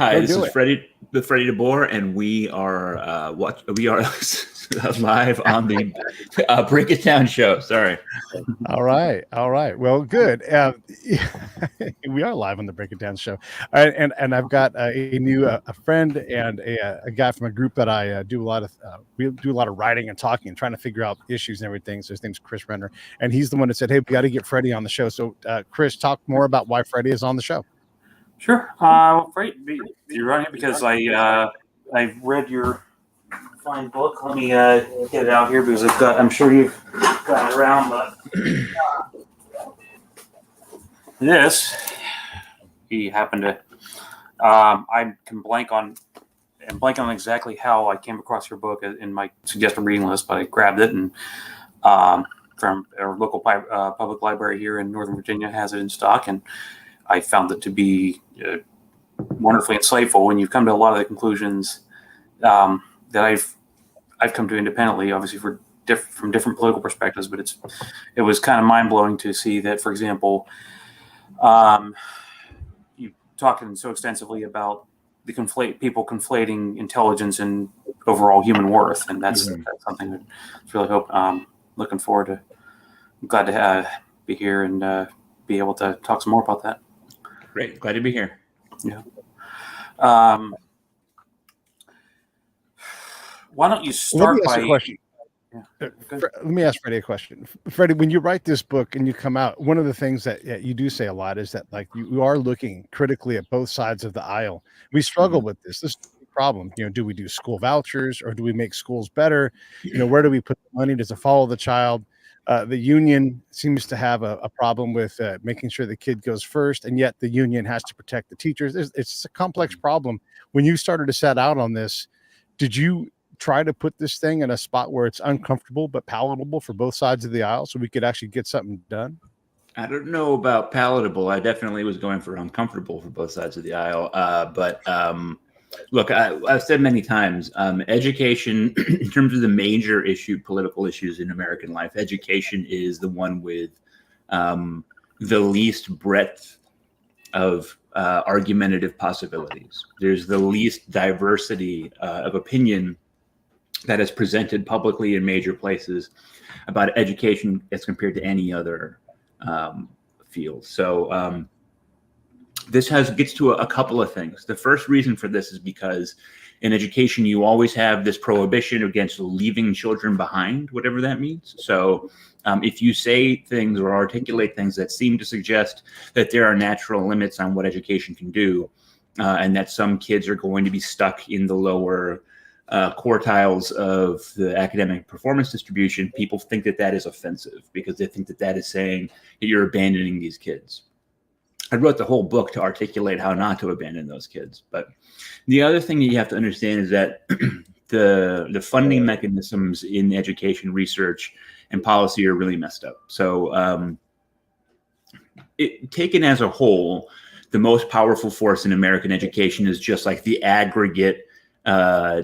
Hi, Go this do is it. Freddie, the Freddie deBoer, and we are we are live on the Break It Down show. Sorry. All right. Well, good. We are live on the Break It Down show. All right, and I've got a new a friend and a guy from a group that I do a lot of we do a lot of writing and talking and trying to figure out issues and everything. So his name's Chris Renner, and he's the one that said, "Hey, we got to get Freddie on the show." So, Chris, talk more about why Freddie is on the show. Sure. Freddie, you're on here because I read your fine book. Let me get it out here because I'm sure you've got it around, but this he happened to. I can blank on exactly how I came across your book in my suggested reading list, but I grabbed it and from our local public library here in Northern Virginia has it in stock, and I found it to be wonderfully insightful when you've come to a lot of the conclusions that I've come to independently, obviously from different political perspectives. But it was kind of mind blowing to see that, for example, you talked so extensively about people conflating intelligence and overall human worth, and that's something that I really looking forward to. I'm glad to be here and be able to talk some more about that. Great, glad to be here. Yeah. Why don't you start Let me ask by? a question. Yeah. Let me ask Freddie a question. Freddie, when you write this book and you come out, one of the things that you do say a lot is that like you are looking critically at both sides of the aisle. We struggle with this. This is the problem. Do we do school vouchers or do we make schools better? Where do we put the money? Does it follow the child? The union seems to have a problem with making sure the kid goes first, and yet the union has to protect the teachers. It's a complex problem. When you started to set out on this, did you try to put this thing in a spot where it's uncomfortable but palatable for both sides of the aisle so we could actually get something done? I don't know about palatable. I definitely was going for uncomfortable for both sides of the aisle. But look, I've said many times, education, in terms of the major political issues in American life, education is the one with the least breadth of argumentative possibilities. There's the least diversity of opinion that is presented publicly in major places about education as compared to any other field. So this gets to a couple of things. The first reason for this is because in education, you always have this prohibition against leaving children behind, whatever that means. So if you say things or articulate things that seem to suggest that there are natural limits on what education can do, and that some kids are going to be stuck in the lower quartiles of the academic performance distribution, people think that is offensive because they think that is saying that you're abandoning these kids. I wrote the whole book to articulate how not to abandon those kids. But the other thing that you have to understand is that the funding mechanisms in education research and policy are really messed up. So taken as a whole, the most powerful force in American education is just like the aggregate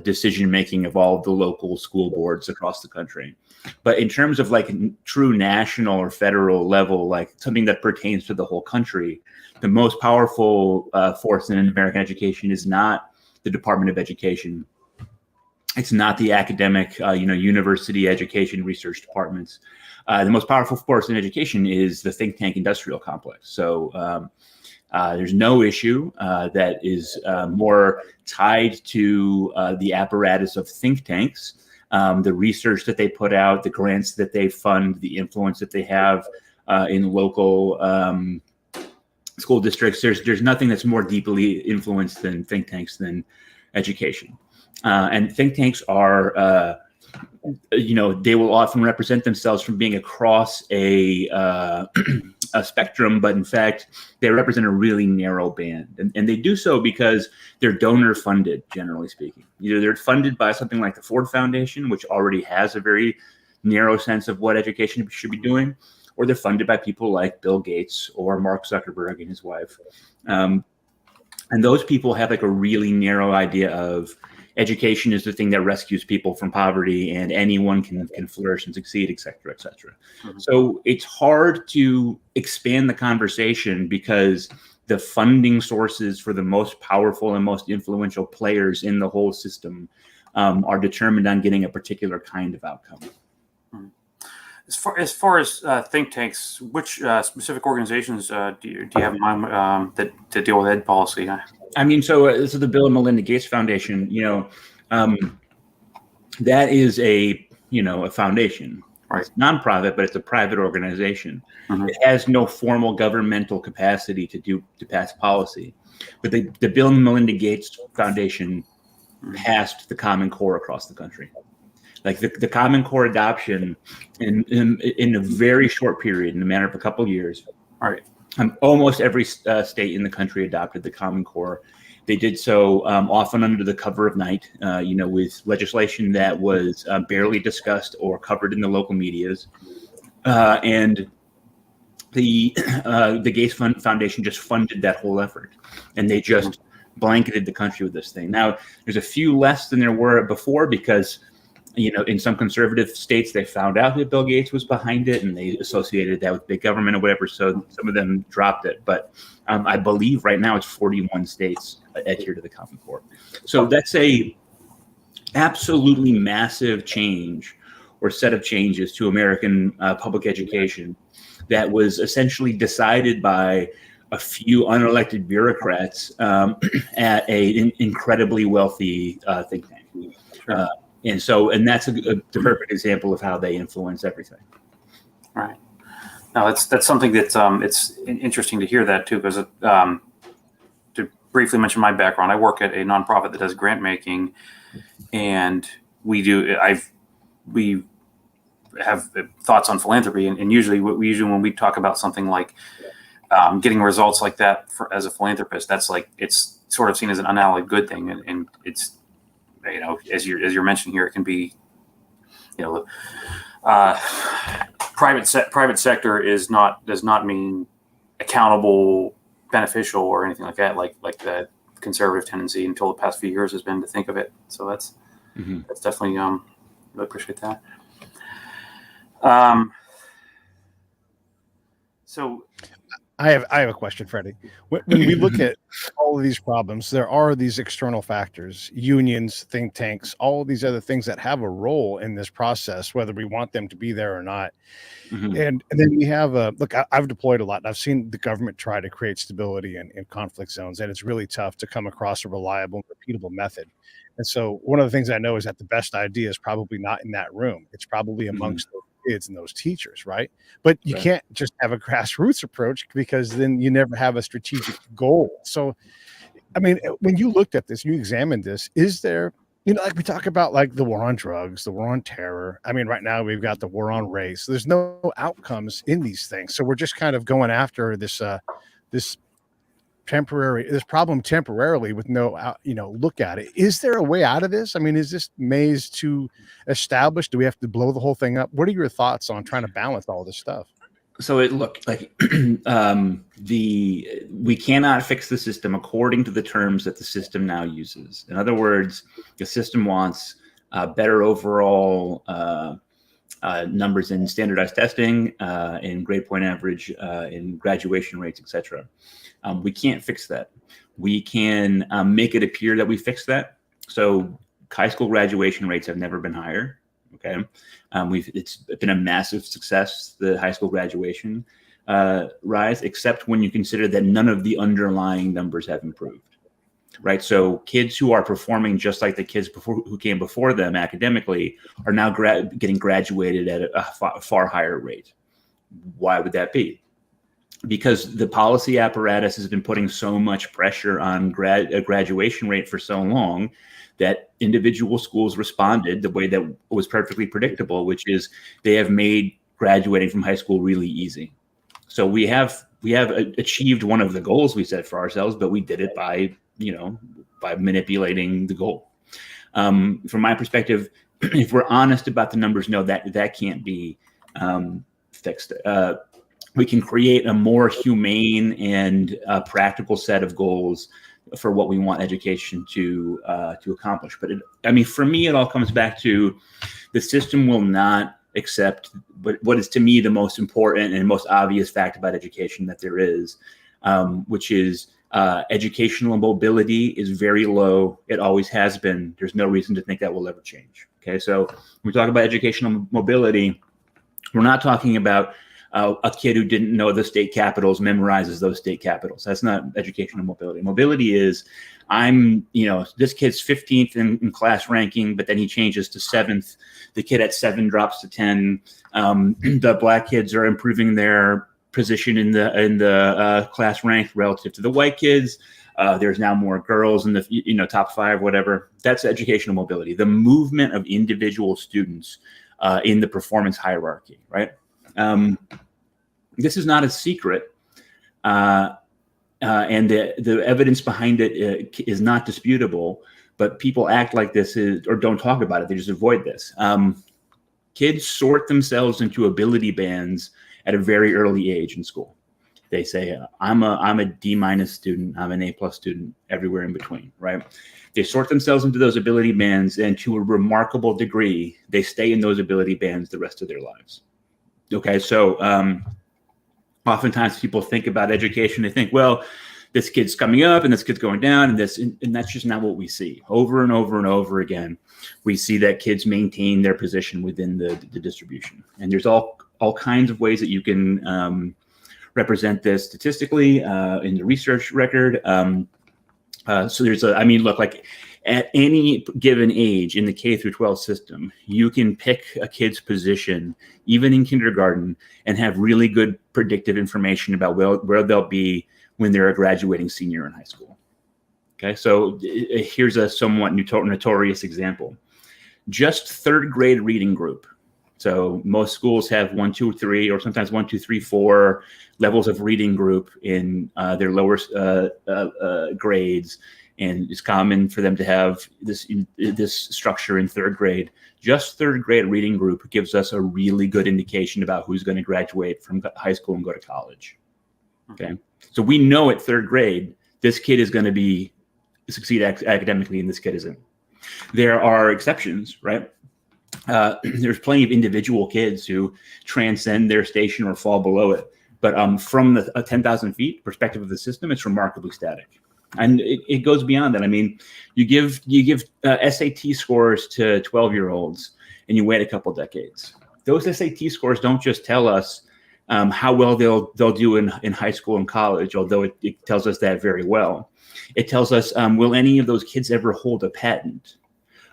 decision making of all of the local school boards across the country. But in terms of like true national or federal level, like something that pertains to the whole country, the most powerful force in American education is not the Department of Education. It's not the academic, university education research departments. The most powerful force in education is the think tank industrial complex. So there's no issue that is more tied to the apparatus of think tanks, the research that they put out, the grants that they fund, the influence that they have in local school districts. There's nothing that's more deeply influenced than think tanks than education. And think tanks are, they will often represent themselves from being across a spectrum, but in fact, they represent a really narrow band. And they do so because they're donor funded, generally speaking. Either they're funded by something like the Ford Foundation, which already has a very narrow sense of what education should be doing, or they're funded by people like Bill Gates or Mark Zuckerberg and his wife. And those people have like a really narrow idea of education is the thing that rescues people from poverty, and anyone can flourish and succeed, et cetera, et cetera. So it's hard to expand the conversation because the funding sources for the most powerful and most influential players in the whole system are determined on getting a particular kind of outcome. As far as think tanks, which specific organizations do you have in mind that deal with ed policy? I mean, so the Bill and Melinda Gates Foundation, that is a foundation. Right. It's nonprofit, but it's a private organization. Mm-hmm. It has no formal governmental capacity to pass policy. But the Bill and Melinda Gates Foundation passed the Common Core across the country. Like the Common Core adoption in a very short period, in a matter of a couple of years. All right. Almost every state in the country adopted the Common Core. They did so often under the cover of night, with legislation that was barely discussed or covered in the local medias. And the Gates Foundation just funded that whole effort, and they just blanketed the country with this thing. Now, there's a few less than there were before because, in some conservative states, they found out that Bill Gates was behind it and they associated that with big government or whatever. So some of them dropped it. But I believe right now it's 41 states adhere to the Common Core. So that's a absolutely massive change or set of changes to American public education that was essentially decided by a few unelected bureaucrats at an incredibly wealthy think tank. Sure. And that's the perfect example of how they influence everything. Right. Now that's something that's it's interesting to hear that too, because to briefly mention my background, I work at a nonprofit that does grant making, and we have thoughts on philanthropy, and usually when we talk about something like getting results like that as a philanthropist, that's like it's sort of seen as an unallocated good thing, and it's as you're mentioning here, it can be private sector does not mean accountable, beneficial, or anything like that, like the conservative tendency until the past few years has been to think of it. So that's definitely really appreciate that. So I have a question, Freddie. When we look at all of these problems, there are these external factors, unions, think tanks, all of these other things that have a role in this process, whether we want them to be there or not. And then we have I've deployed a lot, and I've seen the government try to create stability in conflict zones, and it's really tough to come across a reliable, repeatable method. And so one of the things I know is that the best idea is probably not in that room. It's probably amongst those kids and those teachers, right? But you can't just have a grassroots approach, because then you never have a strategic goal. So, I mean, when you looked at this, you examined this, is there, like we talk about like the war on drugs, the war on terror. I mean, right now we've got the war on race. There's no outcomes in these things. So we're just kind of going after this problem temporarily with no look at it. Is there a way out of this? I mean, is this maze too established? Do we have to blow the whole thing up? What are your thoughts on trying to balance all this stuff? So it looked like we cannot fix the system according to the terms that the system now uses. In other words, the system wants better overall numbers in standardized testing, in grade point average, in graduation rates, etc. We can't fix that. We can make it appear that we fixed that. So high school graduation rates have never been higher. Okay, it's been a massive success, the high school graduation rise, except when you consider that none of the underlying numbers have improved. Right, so kids who are performing just like the kids who came before them academically are now getting graduated at a far higher rate. Why would that be? Because the policy apparatus has been putting so much pressure on a graduation rate for so long that individual schools responded the way that was perfectly predictable, which is they have made graduating from high school really easy. So we have achieved one of the goals we set for ourselves, but we did it by manipulating the goal. From my perspective, if we're honest about the numbers, no, that can't be fixed. We can create a more humane and practical set of goals for what we want education to accomplish. But for me, it all comes back to the system will not accept what is to me the most important and most obvious fact about education that there is, which is educational mobility is very low. It always has been. There's no reason to think that will ever change. Okay, so when we talk about educational mobility, we're not talking about a kid who didn't know the state capitals memorizes those state capitals. That's not educational mobility. Mobility is this kid's 15th in class ranking, but then he changes to 7th. The kid at 7 drops to 10. The black kids are improving their position in the class rank relative to the white kids. There's now more girls in the top 5, whatever. That's educational mobility, the movement of individual students in the performance hierarchy, right? This is not a secret, and the evidence behind it is not disputable, but people act like this or don't talk about it. They just avoid this. Kids sort themselves into ability bands at a very early age in school. They say, I'm a D- student, I'm an A+ student, everywhere in between, right? They sort themselves into those ability bands, and to a remarkable degree, they stay in those ability bands the rest of their lives. Okay, so oftentimes people think about education, they think, well, this kid's coming up and this kid's going down, and that's just not what we see. Over and over and over again, we see that kids maintain their position within the distribution. And there's all kinds of ways that you can represent this statistically in the research record. So there's look, at any given age in the K through 12 system, you can pick a kid's position, even in kindergarten, and have really good predictive information about where they'll be when they're a graduating senior in high school. Okay, so here's a somewhat notorious example. Just 3rd grade reading group. So most schools have 1, 2, 3, or sometimes 1, 2, 3, 4 levels of reading group in their lower grades. And it's common for them to have this structure in 3rd grade. Just 3rd grade reading group gives us a really good indication about who's going to graduate from high school and go to college. Okay, so we know at 3rd grade this kid is going to succeed academically, and this kid isn't. There are exceptions, right? There's plenty of individual kids who transcend their station or fall below it, but from the 10,000 feet perspective of the system, it's remarkably static. And it goes beyond that. I mean, you give SAT scores to 12-year-olds, and you wait a couple decades. Those SAT scores don't just tell us how well they'll do in high school and college, although it tells us that very well. It tells us, will any of those kids ever hold a patent?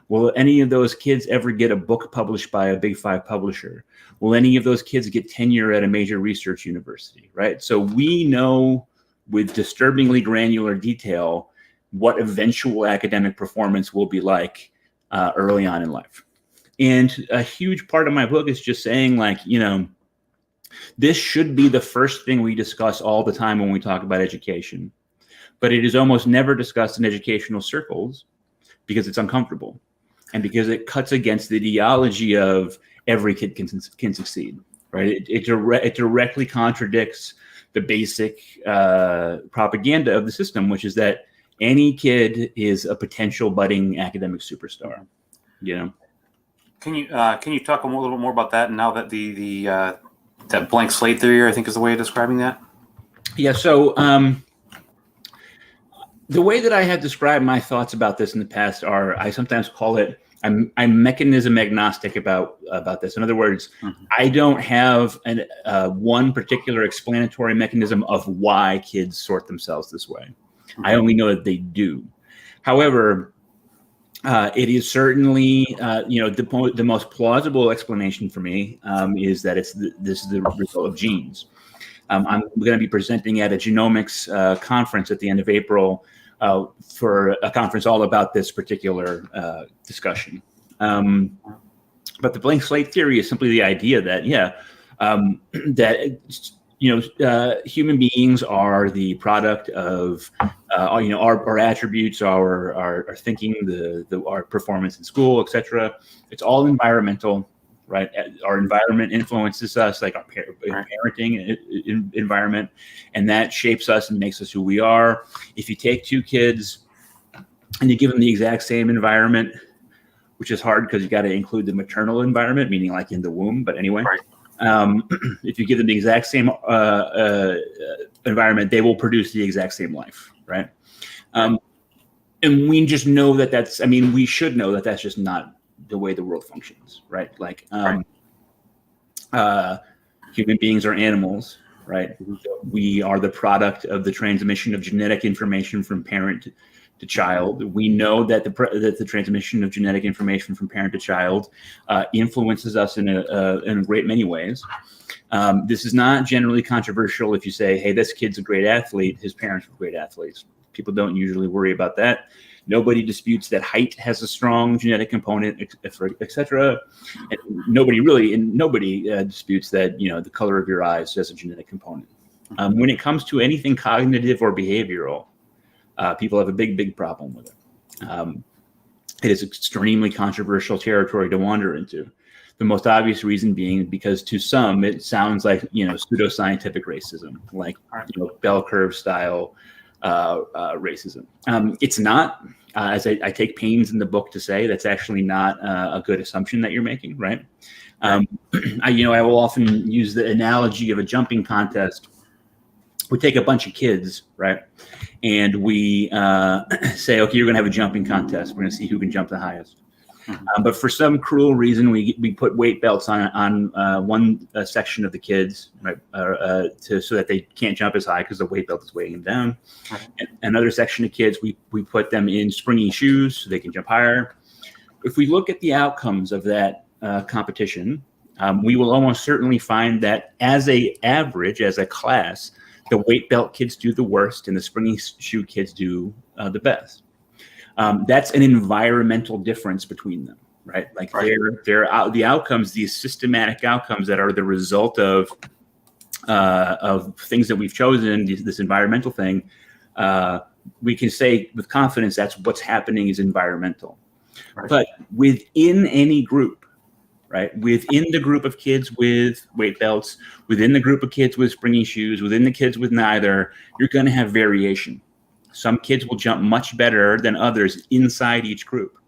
Will any of those kids ever get a book published by a Big 5 publisher? Will any of those kids get tenure at a major research university, right? So we know with disturbingly granular detail what eventual academic performance will be like early on in life. And a huge part of my book is just saying, this should be the first thing we discuss all the time when we talk about education. But it is almost never discussed in educational circles because it's uncomfortable and because it cuts against the ideology of every kid can succeed, right? It directly contradicts the basic propaganda of the system, which is that any kid is a potential budding academic superstar. Can you talk a little bit more about that? And now that that blank slate theory, I think, is the way of describing that. Yeah. So the way that I have described my thoughts about this in the past are, I sometimes call it, I'm mechanism agnostic about this. In other words, I don't have one particular explanatory mechanism of why kids sort themselves this way. I only know that they do. However, it is certainly, the most plausible explanation for me is that this is the result of genes. I'm going to be presenting at a genomics conference at the end of April for a conference all about this particular discussion. But the blank slate theory is simply the idea that, human beings are the product of, our attributes, our thinking, our performance in school, etc. It's all environmental. right? Our environment influences us, like our parenting environment, and that shapes us and makes us who we are. If you take two kids and you give them the exact same environment, which is hard because you got to include the maternal environment, meaning like in the womb. But anyway, if you give them the exact same environment, they will produce the exact same life, right? And we just know that we should know that that's just not the way the world functions, right? Like human beings are animals, right? We are the product of the transmission of genetic information from parent to child. We know that the transmission of genetic information from parent to child influences us in a great many ways. This is not generally controversial if you say, hey, this kid's a great athlete, his parents were great athletes. People don't usually worry about that. Nobody disputes that height has a strong genetic component, et cetera. And nobody disputes that, the color of your eyes has a genetic component. When it comes to anything cognitive or behavioral, people have a big problem with it. It is extremely controversial territory to wander into. The most obvious reason being because to some it sounds like pseudoscientific racism, like bell curve style racism. It's not, as I take pains in the book to say, that's actually not a good assumption that you're making, right? I will often use the analogy of a jumping contest. We take a bunch of kids, right? And we say, okay, you're going to have a jumping contest. We're going to see who can jump the highest. But for some cruel reason, we put weight belts on one section of the kids, right, so that they can't jump as high because the weight belt is weighing them down. And another section of kids, we put them in springy shoes so they can jump higher. If we look at the outcomes of that competition, we will almost certainly find that as a class, the weight belt kids do the worst and the springy shoe kids do the best. That's an environmental difference between them, right? Like the outcomes, these systematic outcomes that are the result of things that we've chosen, this environmental thing, we can say with confidence that's what's happening is environmental. But within any group, right? Within the group of kids with weight belts, within the group of kids with springy shoes, within the kids with neither, you're going to have variation. Some kids will jump much better than others inside each group.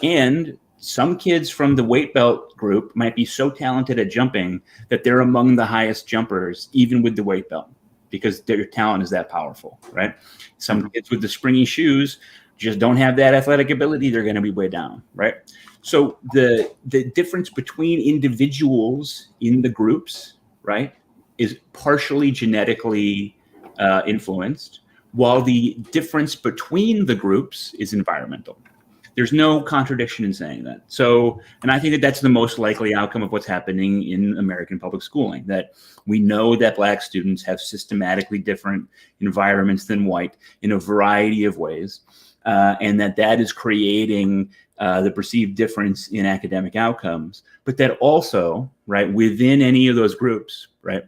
And some kids from the weight belt group might be so talented at jumping that they're among the highest jumpers, even with the weight belt, because their talent is that powerful, right? Some kids with the springy shoes just don't have that athletic ability. They're going to be way down, right? So the difference between individuals in the groups, right, is partially genetically influenced, while the difference between the groups is environmental. There's no contradiction in saying that. So, and I think that that's the most likely outcome of what's happening in American public schooling, that we know that Black students have systematically different environments than white in a variety of ways, and that is creating the perceived difference in academic outcomes, but that also, right, within any of those groups, right,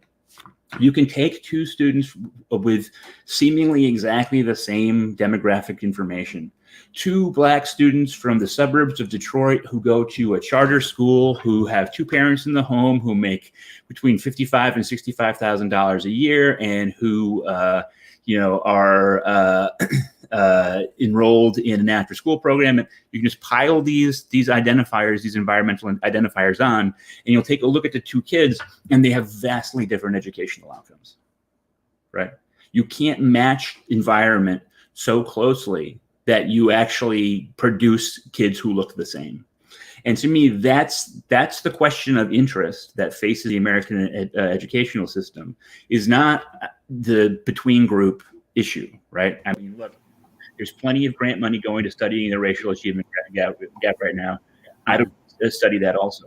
you can take two students with seemingly exactly the same demographic information, two Black students from the suburbs of Detroit who go to a charter school, who have two parents in the home, who make between $55,000 and $65,000 a year, and who are enrolled in an after-school program. And you can just pile these identifiers, these environmental identifiers on, and you'll take a look at the two kids, and they have vastly different educational outcomes, right? You can't match environment so closely that you actually produce kids who look the same. And to me, that's the question of interest that faces the American educational system, is not the between group issue, right? I mean, look, there's plenty of grant money going to studying the racial achievement gap right now. I don't study that also.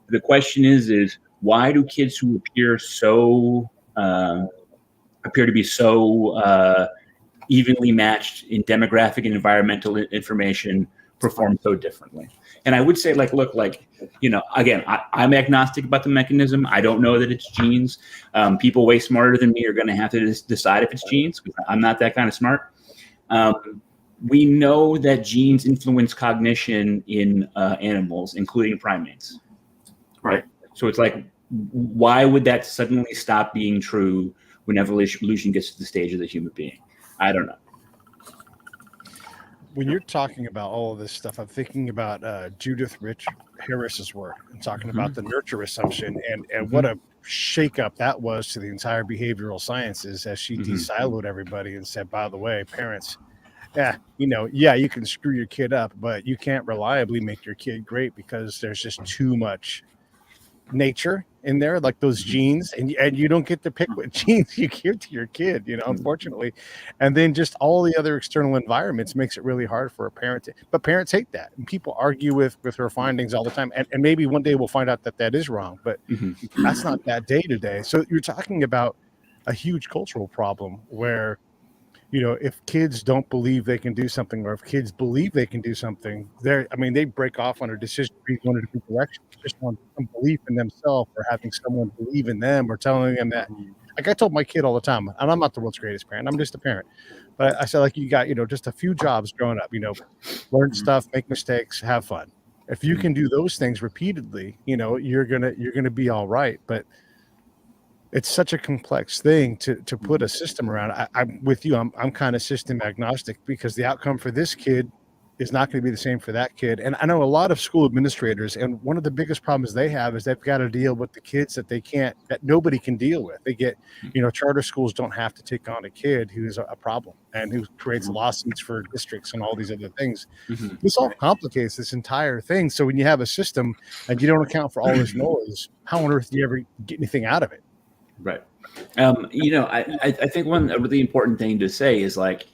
The question is why do kids who appear to be so evenly matched in demographic and environmental information perform so differently? And I would say, again, I'm agnostic about the mechanism. I don't know that it's genes. People way smarter than me are going to have to decide if it's genes. I'm not that kind of smart. We know that genes influence cognition in animals, including primates. Right. So it's like, why would that suddenly stop being true when evolution gets to the stage of the human being? I don't know. When you're talking about all of this stuff, I'm thinking about Judith Rich Harris's work and talking about the nurture assumption and what a shakeup that was to the entire behavioral sciences as she de-siloed everybody and said, by the way, parents, you can screw your kid up, but you can't reliably make your kid great because there's just too much nature in there, like those genes, and you don't get to pick what genes you give to your kid, unfortunately. And then just all the other external environments makes it really hard for a parent but parents hate that, and people argue with her findings all the time, and maybe one day we'll find out that is wrong, but that's not that day to day. So you're talking about a huge cultural problem where if kids don't believe they can do something, or if kids believe they can do something, they break off on a decision going in a different direction, just on some belief in themselves, or having someone believe in them, or telling them that. Like I told my kid all the time, and I'm not the world's greatest parent, I'm just a parent, but I said, like, you got, just a few jobs growing up, learn stuff, make mistakes, have fun. If you can do those things repeatedly, you're gonna be all right. But it's such a complex thing to put a system around. I'm with you. I'm kind of system agnostic, because the outcome for this kid is not going to be the same for that kid. And I know a lot of school administrators, and one of the biggest problems they have is they've got to deal with the kids that nobody can deal with. They get, charter schools don't have to take on a kid who's a problem and who creates lawsuits for districts and all these other things. This all complicates this entire thing. So when you have a system and you don't account for all this noise, how on earth do you ever get anything out of it? Right. I think one really important thing to say is, like,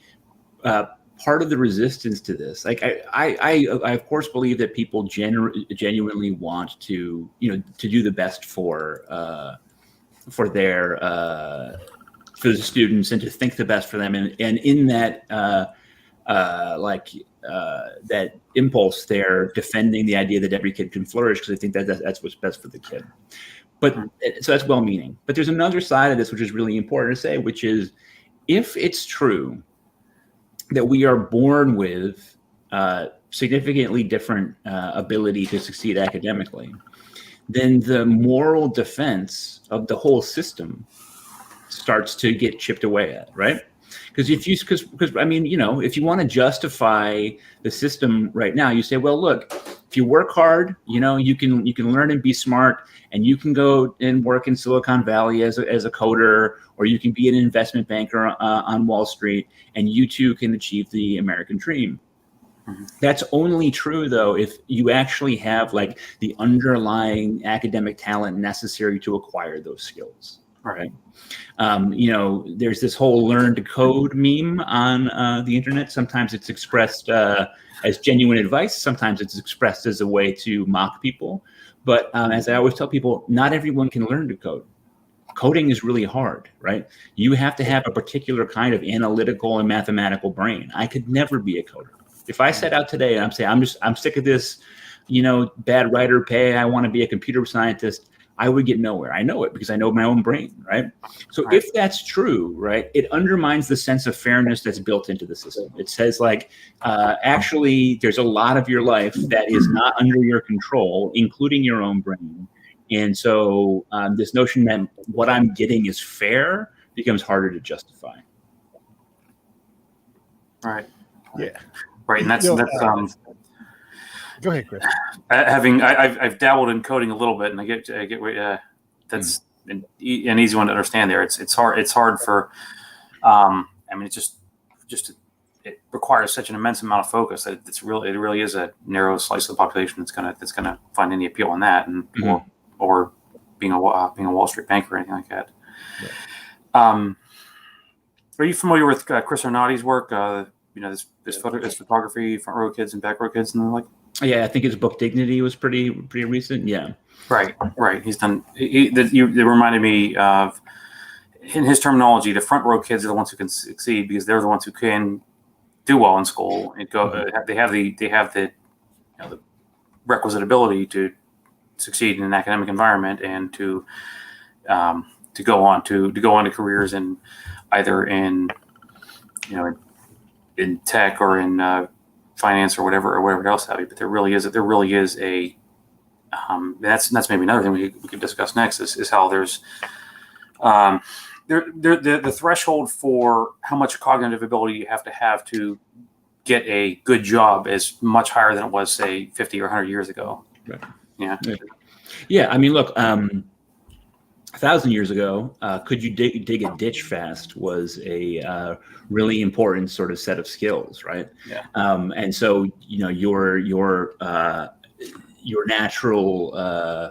part of the resistance to this, like, I of course believe that people genuinely want to do the best for the students, and to think the best for them, and in that that impulse, they're defending the idea that every kid can flourish, because I think that's what's best for the kid. But so that's well-meaning. But there's another side of this which is really important to say, which is, if it's true that we are born with significantly different ability to succeed academically, then the moral defense of the whole system starts to get chipped away at, right? Because if you want to justify the system right now, you say, well, look, if you work hard, you can learn and be smart, and you can go and work in Silicon Valley as a coder, or you can be an investment banker on Wall Street, and you too can achieve the American dream. That's only true, though, if you actually have, like, the underlying academic talent necessary to acquire those skills. Right. There's this whole learn to code meme on the internet. Sometimes it's expressed as genuine advice. Sometimes it's expressed as a way to mock people. But as I always tell people, not everyone can learn to code. Coding is really hard, right? You have to have a particular kind of analytical and mathematical brain. I could never be a coder. If I set out today and I'm saying, I'm sick of this, bad writer pay, I want to be a computer scientist, I would get nowhere. I know it because I know my own brain, right? So if that's true, right, it undermines the sense of fairness that's built into the system. It says, like, actually, there's a lot of your life that is not under your control, including your own brain. And so this notion that what I'm getting is fair becomes harder to justify. Right. Yeah. Right. And that's go ahead, Chris. I've dabbled in coding a little bit, and I get that's an easy one to understand. There, it's hard for. It requires such an immense amount of focus that it really is a narrow slice of the population that's gonna find any appeal in that, and or being a Wall Street banker or anything like that. Yeah. Are you familiar with Chris Arnotti's work? This photography, front row kids and back row kids, and the like. Yeah, I think his book Dignity was pretty recent. Yeah, right. He's done. It reminded me of, in his terminology, the front row kids are the ones who can succeed because they're the ones who can do well in school and go. They have the requisite ability to succeed in an academic environment and to go on to careers in either in tech or in finance or whatever else have you. But there really is a that's maybe another thing we could discuss next is how there's the threshold for how much cognitive ability you have to get a good job is much higher than it was, say, 50 or 100 years ago. Right. Yeah. Yeah. I mean, look, 1,000 years ago, could you dig a ditch fast was a really important sort of set of skills, right? Yeah. And so, your natural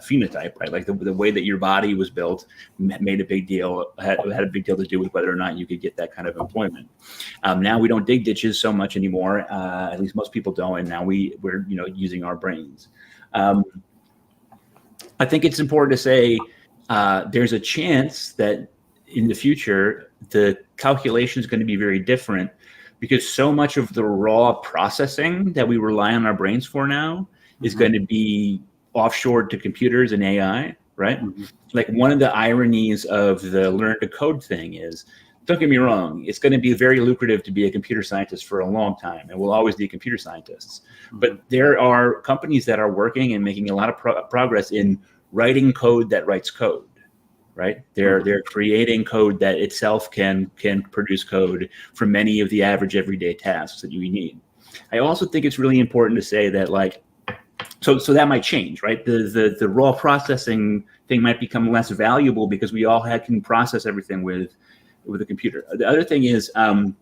phenotype, right? Like the way that your body was built made a big deal, had a big deal to do with whether or not you could get that kind of employment. Now we don't dig ditches so much anymore. At least most people don't. And now we're using our brains. I think it's important to say there's a chance that in the future, the calculation is going to be very different because so much of the raw processing that we rely on our brains for now is going to be offshored to computers and AI, right? Like one of the ironies of the learn to code thing is, don't get me wrong, it's going to be very lucrative to be a computer scientist for a long time, and we'll always be computer scientists. But there are companies that are working and making a lot of progress in writing code that writes code, right? They're creating code that itself can produce code for many of the average everyday tasks that you need. I also think it's really important to say that, like, so that might change, right? The raw processing thing might become less valuable because we all can process everything with a computer. The other thing is, I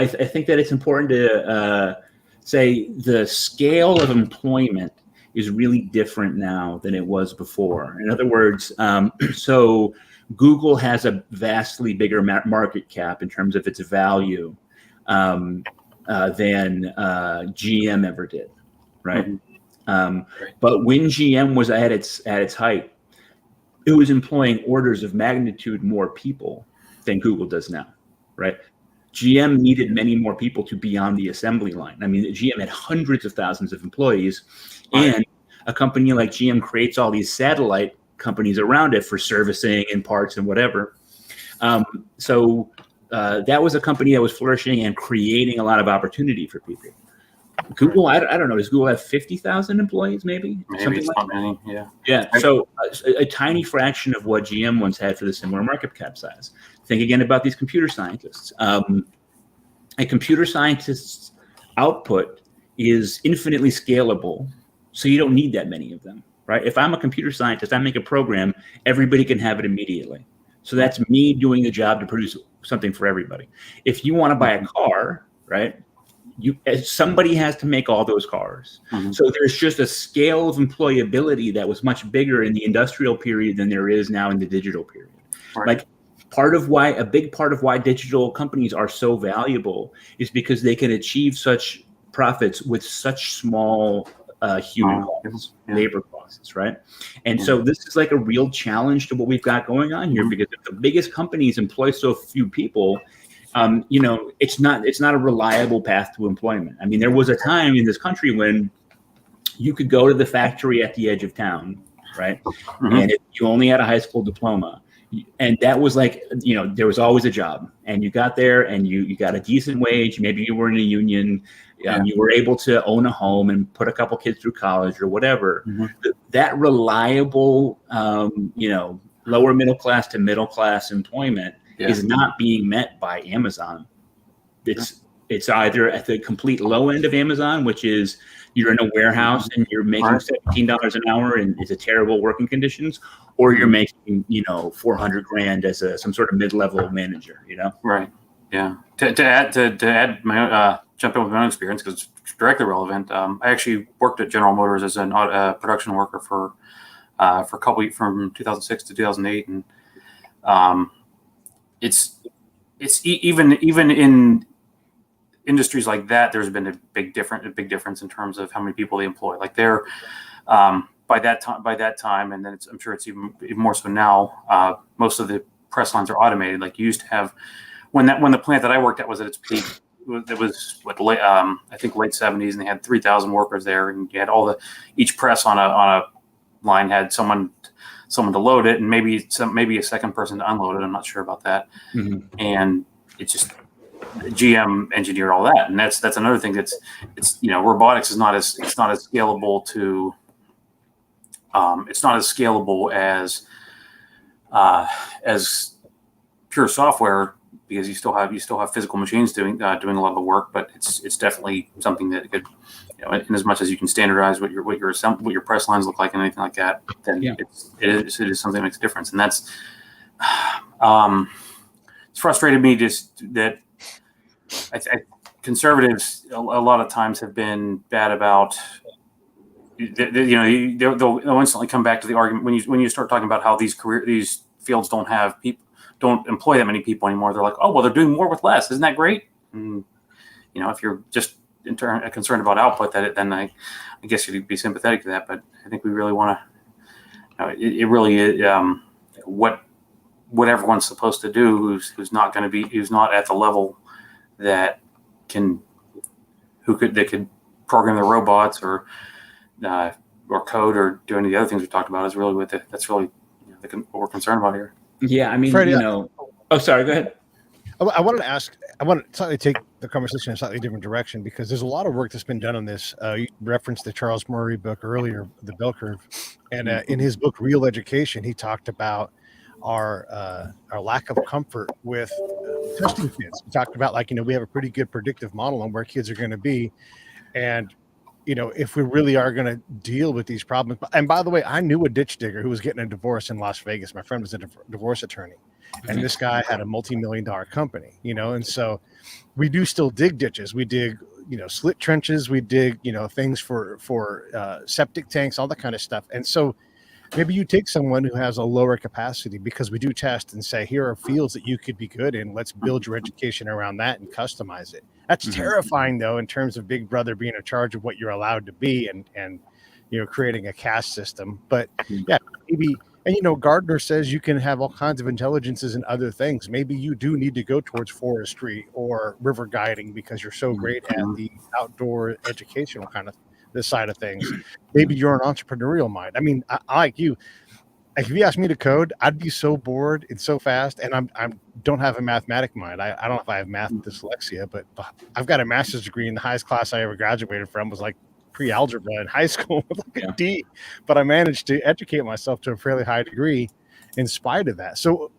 think that it's important to say the scale of employment is really different now than it was before. In other words, so Google has a vastly bigger market cap in terms of its value than GM ever did, right? But when GM was at its height, it was employing orders of magnitude more people than Google does now, right? GM needed many more people to be on the assembly line. I mean, GM had hundreds of thousands of employees, and a company like GM creates all these satellite companies around it for servicing and parts and whatever. So that was a company that was flourishing and creating a lot of opportunity for people. Google, I don't know, does Google have 50,000 employees maybe? Maybe it's not many, yeah. Yeah, so a tiny fraction of what GM once had for the similar market cap size. Think again about these computer scientists. A computer scientist's output is infinitely scalable, so you don't need that many of them, right? If I'm a computer scientist, I make a program, everybody can have it immediately. So that's me doing the job to produce something for everybody. If you want to buy a car, right, somebody has to make all those cars. So there's just a scale of employability that was much bigger in the industrial period than there is now in the digital period. Like a big part of why digital companies are so valuable is because they can achieve such profits with such small human costs, labor costs, right? And so this is like a real challenge to what we've got going on here, because if the biggest companies employ so few people, it's not a reliable path to employment. I mean, there was a time in this country when you could go to the factory at the edge of town, right? And if you only had a high school diploma, and that was like, there was always a job, and you got there and you got a decent wage. Maybe you were in a union, you were able to own a home and put a couple kids through college or whatever. That reliable, lower middle class to middle class employment is not being met by Amazon. It's either at the complete low end of Amazon, which is you're in a warehouse and you're making $17 an hour and it's a terrible working conditions, or you're making $400,000 as some sort of mid-level manager. Right. Yeah. To add my jump in with my own experience, because it's directly relevant. I actually worked at General Motors as a production worker for a couple from 2006 to 2008, and it's even in industries like that, there's been a big difference in terms of how many people they employ. Like they're by that time, and then I'm sure it's even more so now. Most of the press lines are automated. Like you used to have when the plant that I worked at was at its peak. It was I think late 70s, and they had 3,000 workers there, and you had each press on a line had someone to load it, and maybe a second person to unload it. I'm not sure about that. And it's just GM engineered all that, and that's another thing. Robotics is not as scalable to it's not as scalable as pure software, because you still have physical machines doing a lot of the work. But it's definitely something that could, in as much as you can standardize what your press lines look like and anything like that, then it is something that makes a difference. And that's it's frustrated me just that conservatives a lot of times have been bad about. They'll instantly come back to the argument when you start talking about how these fields don't employ that many people anymore. They're like, oh well, they're doing more with less. Isn't that great? And, if you're just concerned about output, then I guess you'd be sympathetic to that. But I think we really want to. It really is what everyone's supposed to do. Who's not at the level that could program the robots or code or do any of the other things we talked about is really what we're concerned about here. Yeah, I mean, Freddie, oh, sorry, go ahead. I wanted to ask. I want to slightly take the conversation in a slightly different direction, because there's a lot of work that's been done on this. You referenced the Charles Murray book earlier, The Bell Curve, and in his book Real Education, he talked about our lack of comfort with testing kids. He talked about we have a pretty good predictive model on where kids are going to be, and if we really are going to deal with these problems. And by the way, I knew a ditch digger who was getting a divorce in Las Vegas. My friend was a divorce attorney, and this guy had a multi-million-dollar company, and so we do still dig ditches. We dig, slit trenches. We dig, things for septic tanks, all that kind of stuff. And so maybe you take someone who has a lower capacity, because we do test and say, here are fields that you could be good in. Let's build your education around that and customize it. That's terrifying, though, in terms of Big Brother being in charge of what you're allowed to be and creating a caste system. But yeah, maybe, and Gardner says you can have all kinds of intelligences and other things. Maybe you do need to go towards forestry or river guiding because you're so great at the outdoor educational kind of this side of things. Maybe you're an entrepreneurial mind. I mean, I like you. If you asked me to code, I'd be so bored. It's so fast, and I don't have a mathematic mind. I don't know if I have math dyslexia, but I've got a master's degree, and the highest class I ever graduated from was like pre-algebra in high school with like a D. But I managed to educate myself to a fairly high degree in spite of that. So,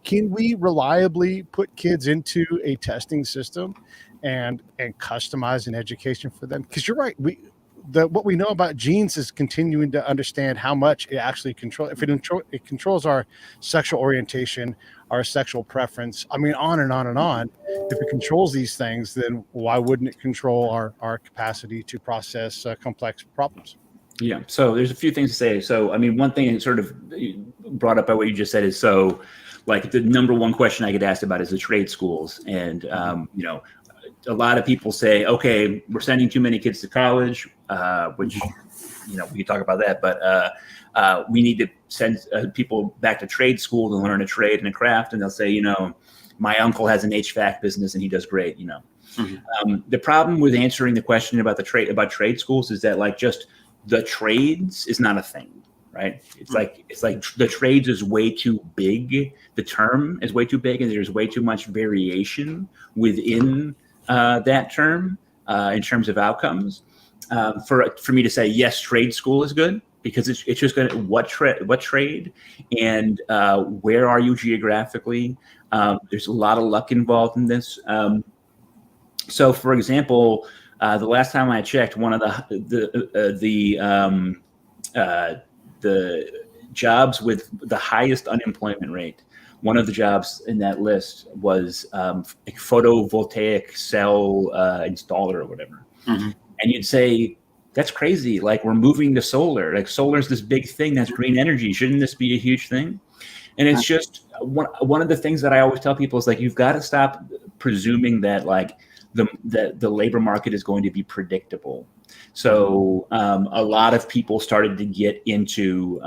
can we reliably put kids into a testing system and customize an education for them? Because you're right, what we know about genes is continuing to understand how much it actually controls. If it controls our sexual orientation, our sexual preference, I mean, on and on and on. If it controls these things, then why wouldn't it control our capacity to process complex problems? Yeah. So there's a few things to say. So, I mean, one thing sort of brought up by what you just said is, so like the number one question I get asked about is the trade schools. And, a lot of people say, okay, we're sending too many kids to college, which, we can talk about that, but we need to send people back to trade school to learn a trade and a craft. And they'll say, my uncle has an HVAC business and he does great, The problem with answering the question about trade schools is that just the trades is not a thing, right? It's like the trades is way too big. The term is way too big, and there's way too much variation within that term in terms of outcomes. For me to say yes, trade school is good, because it's just going to what trade and where are you geographically. There's a lot of luck involved in this. So, for example, the last time I checked, one of the jobs with the highest unemployment rate, one of the jobs in that list was a photovoltaic cell installer or whatever. And you'd say, that's crazy. Like, we're moving to solar. Like, solar is this big thing. That's green energy. Shouldn't this be a huge thing? And it's just one of the things that I always tell people is, like, you've got to stop presuming that the labor market is going to be predictable. So a lot of people started to get into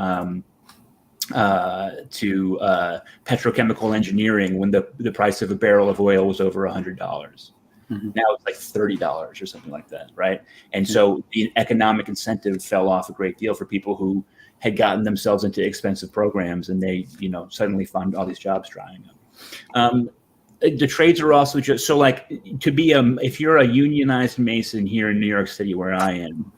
petrochemical engineering when the price of a barrel of oil was over $100. Now it's like $30 or something like that, right? And so the economic incentive fell off a great deal for people who had gotten themselves into expensive programs, and they, suddenly found all these jobs drying up. The trades are also just so, like, to be if you're a unionized mason here in New York City, where I am,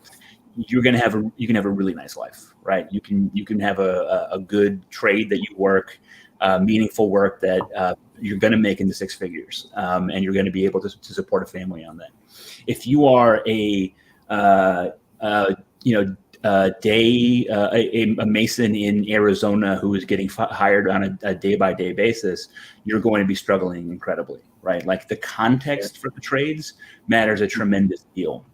you can have a really nice life, right? You can have a good trade that you work, meaningful work that you're going to make in the six figures, and you're going to be able to support a family on that. If you are a mason in Arizona who is getting hired on a day-by-day basis, you're going to be struggling incredibly, right? Like the context for the trades matters a tremendous deal.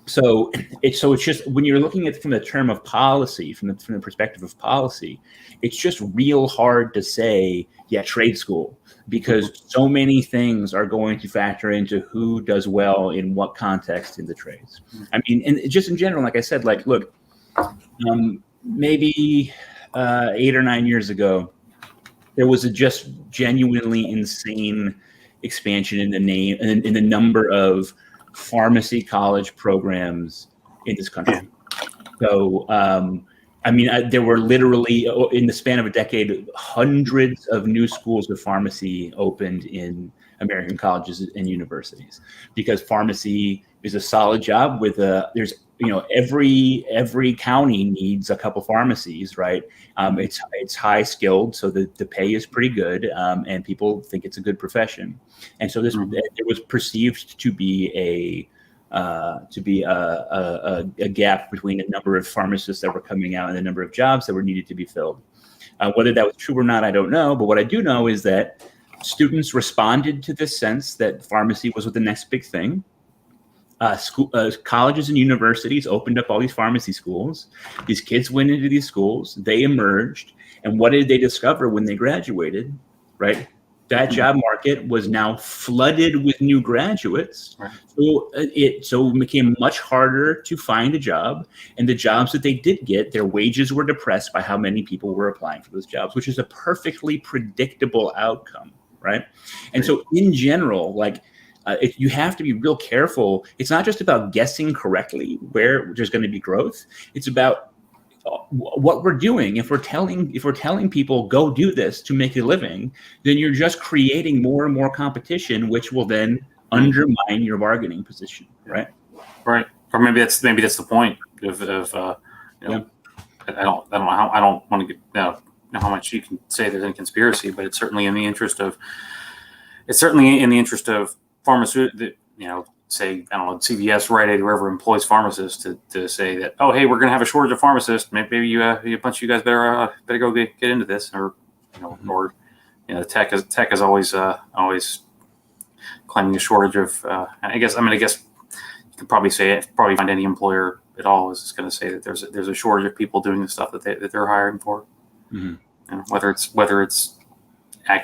So it's just when you're looking at it from the term of policy, from the perspective of policy, it's just real hard to say, yeah, trade school, because so many things are going to factor into who does well in what context in the trades. I mean, and just in general, like I said, like, look, maybe 8 or 9 years ago, there was a just genuinely insane expansion in the number of pharmacy college programs in this country. So, I mean, there were literally, in the span of a decade, hundreds of new schools of pharmacy opened in American colleges and universities, because pharmacy is a solid job with there's, every county needs a couple pharmacies, right? It's high skilled, so the pay is pretty good, and people think it's a good profession. And so it was perceived to be a gap between the number of pharmacists that were coming out and the number of jobs that were needed to be filled. Whether that was true or not, I don't know. But what I do know is that students responded to this sense that pharmacy was the next big thing. Colleges and universities opened up all these pharmacy schools. These kids went into these schools. They emerged. And what did they discover when they graduated, right? That job market was now flooded with new graduates. Right. So it became much harder to find a job. And the jobs that they did get, their wages were depressed by how many people were applying for those jobs, which is a perfectly predictable outcome, right? And so in general, like, you have to be real careful. It's not just about guessing correctly where there's going to be growth. It's about what we're doing. If we're telling people go do this to make a living, then you're just creating more and more competition, which will then undermine your bargaining position, right? Right. Or maybe that's the point of I don't want to get know how much you can say there's a conspiracy, but it's certainly in the interest of pharmaceutical, say, I don't know, CVS, Rite Aid, whoever employs pharmacists to say that, oh, hey, we're going to have a shortage of pharmacists. Maybe a bunch of you guys better go get into this, or tech is always claiming a shortage of. I guess you could probably find any employer at all is going to say that there's a shortage of people doing the stuff that they're hiring for, whether it's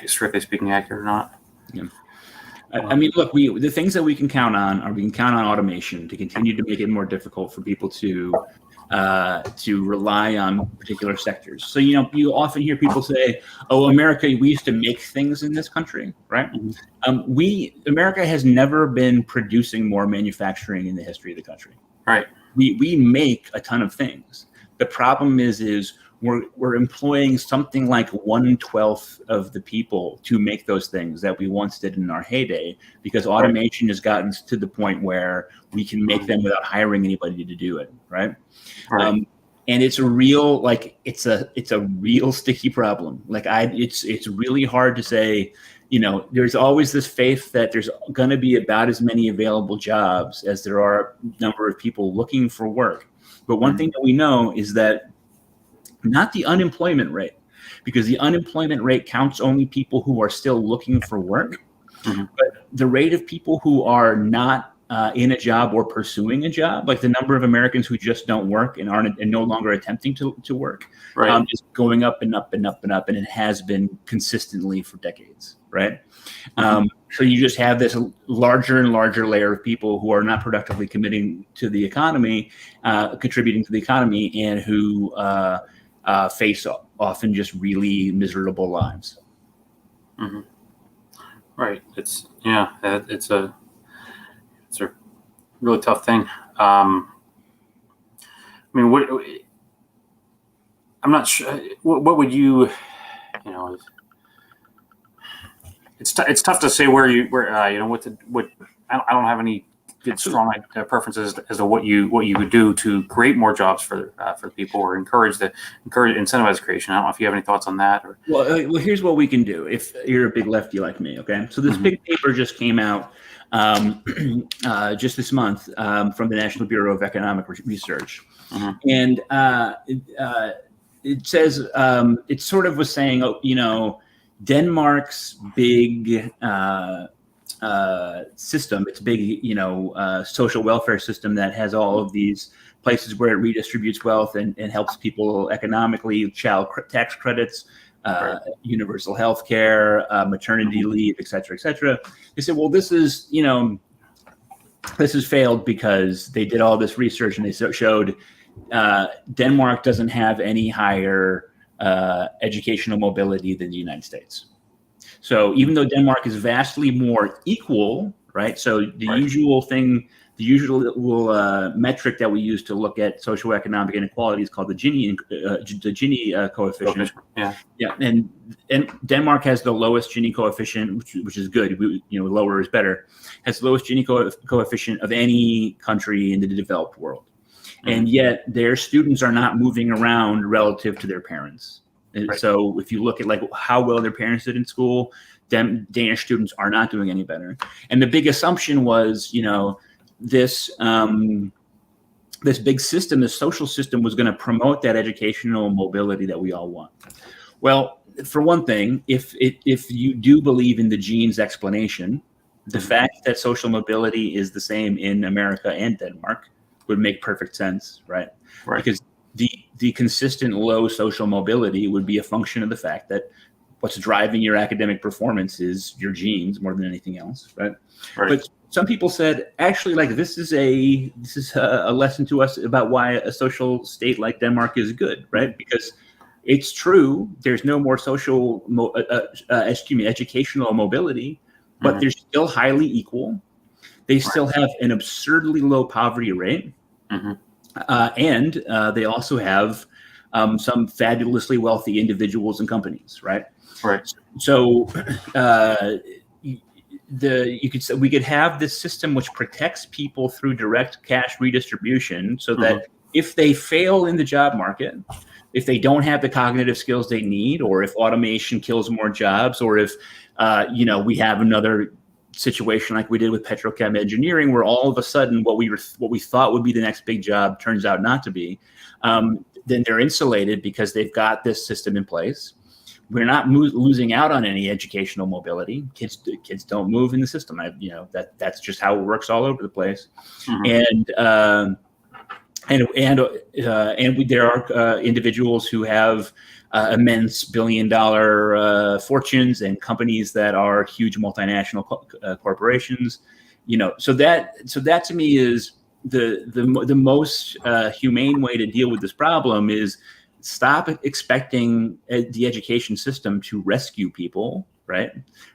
strictly speaking accurate or not. Yeah. I mean, look, the things that we can count on automation to continue to make it more difficult for people to rely on particular sectors. So, you often hear people say, oh, America, we used to make things in this country, right? America has never been producing more manufacturing in the history of the country. Right. We make a ton of things. The problem is we're employing something like 1/12 of the people to make those things that we once did in our heyday, because automation has gotten to the point where we can make them without hiring anybody to do it, right? And it's a real it's a real sticky problem. It's really hard to say. There's always this faith that there's going to be about as many available jobs as there are number of people looking for work. But one thing that we know is that not the unemployment rate, because the unemployment rate counts only people who are still looking for work. But the rate of people who are not in a job or pursuing a job, like the number of Americans who just don't work and aren't and no longer attempting to work, is going up and up and up and up, and it has been consistently for decades, right? So you just have this larger and larger layer of people who are not productively committing to the economy, contributing to the economy, and who face often just really miserable lives. Right. It's a really tough thing. I mean, I'm not sure. What would you? It's tough to say where I don't have any get strong preferences as to what you would do to create more jobs for the people, or incentivize creation. I don't know if you have any thoughts on that. Or Well, here's what we can do if you're a big lefty like me. Okay, so this big paper just came out just this month from the National Bureau of Economic Research, and it says it sort of was saying, Denmark's big system, its big, social welfare system that has all of these places where it redistributes wealth and helps people economically, child tax credits, universal health care, maternity leave, et cetera, et cetera. They said, well, this is failed because they did all this research and they showed Denmark doesn't have any higher educational mobility than the United States. So even though Denmark is vastly more equal, right? So the usual metric that we use to look at socioeconomic inequality is called the Gini coefficient. Yeah. And Denmark has the lowest Gini coefficient, which is good. Lower is better. Has the lowest Gini coefficient of any country in the developed world. And yet their students are not moving around relative to their parents. Right. So if you look at how well their parents did in school, Danish students are not doing any better. And the big assumption was, this big system, this social system, was going to promote that educational mobility that we all want. Well, for one thing, if you do believe in the genes explanation, the fact that social mobility is the same in America and Denmark would make perfect sense, right? Because the consistent low social mobility would be a function of the fact that what's driving your academic performance is your genes more than anything else, right? But some people said, actually, this is a lesson to us about why a social state like Denmark is good, right? Because it's true, there's no more educational mobility, but they're still highly equal. They still have an absurdly low poverty rate. And they also have some fabulously wealthy individuals and companies, right? So we could have this system which protects people through direct cash redistribution, so that if they fail in the job market, if they don't have the cognitive skills they need, or if automation kills more jobs, or if we have another situation like we did with petrochem engineering, where all of a sudden what we thought would be the next big job turns out not to be, then they're insulated because they've got this system in place. We're not losing out on any educational mobility. Kids don't move in the system. That's just how it works all over the place. And there are individuals who have immense billion-dollar fortunes and companies that are huge multinational corporations. So that to me is the most humane way to deal with this problem is stop expecting the education system to rescue people, right?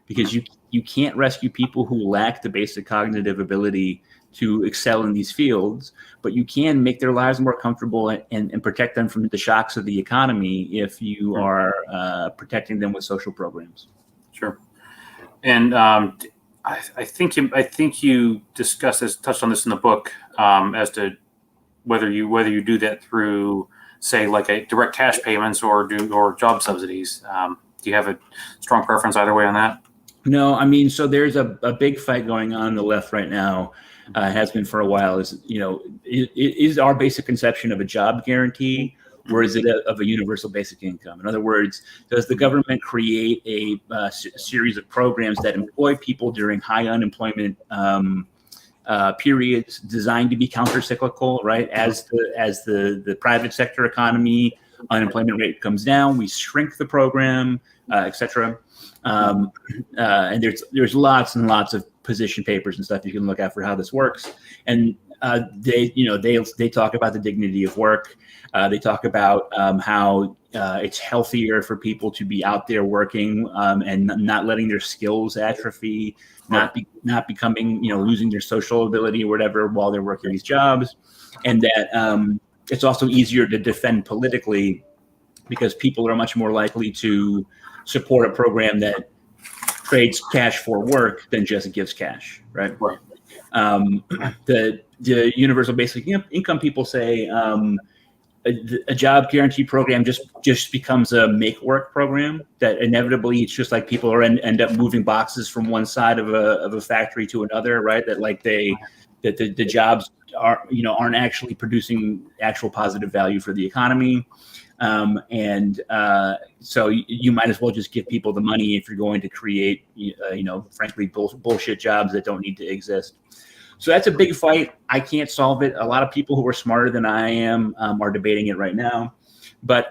Because you can't rescue people who lack the basic cognitive ability to excel in these fields, but you can make their lives more comfortable and protect them from the shocks of the economy if you are protecting them with social programs. Sure. And I think you discussed this, touched on this in the book, as to whether you do that through, say, like a direct cash payments or job subsidies. Do you have a strong preference either way on that? No, so there's a big fight going on the left right now. Has been for a while. Is our basic conception of a job guarantee, or is it of a universal basic income? In other words, does the government create a series of programs that employ people during high unemployment periods, designed to be countercyclical, right? As the private sector economy unemployment rate comes down, we shrink the program, et cetera. And there's lots and lots of position papers and stuff you can look at for how this works. And they talk about the dignity of work. They talk about how it's healthier for people to be out there working and not letting their skills atrophy, not becoming, losing their social ability or whatever while they're working these jobs. And that it's also easier to defend politically because people are much more likely to support a program that trades cash for work than just gives cash, right? The universal basic income people say a job guarantee program just becomes a make work program that inevitably it's just like people are end up moving boxes from one side of a factory to another, right? That like the jobs aren't actually producing actual positive value for the economy. So you might as well just give people the money if you're going to create, frankly, bullshit jobs that don't need to exist. So that's a big fight. I can't solve it. A lot of people who are smarter than I am are debating it right now. But